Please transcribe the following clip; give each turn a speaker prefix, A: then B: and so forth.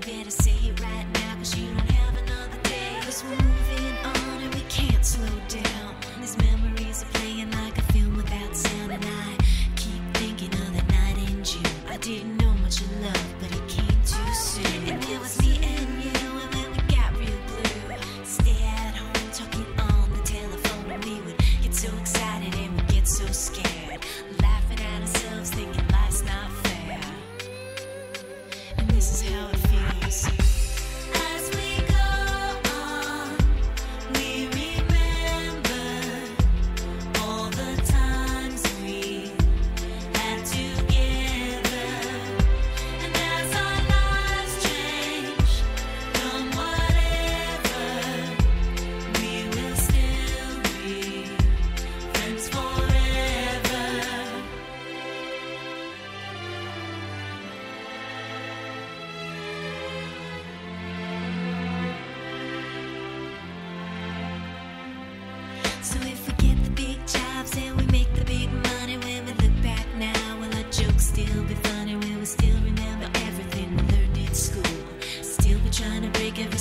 A: better say it right now, 'cause you don't have another day. 'Cause we're moving on and we can't slow down. These memories are playing like a film without sound, and I keep thinking of that night in June. I didn't know much of love, but it came too soon. And it was me and you, and then we got real blue. Stay at home talking on the telephone, and we would get so excited and we'd get so scared, laughing at ourselves, thinking life's not fair. And this is how it feels. As we go on, we remember all the times we had together. And as our lives change from whatever, we will still be friends forever. So if we get the big jobs and we make the big money, when we look back now, will our jokes still be funny? Will we still remember everything we learned in school? Still be trying to break every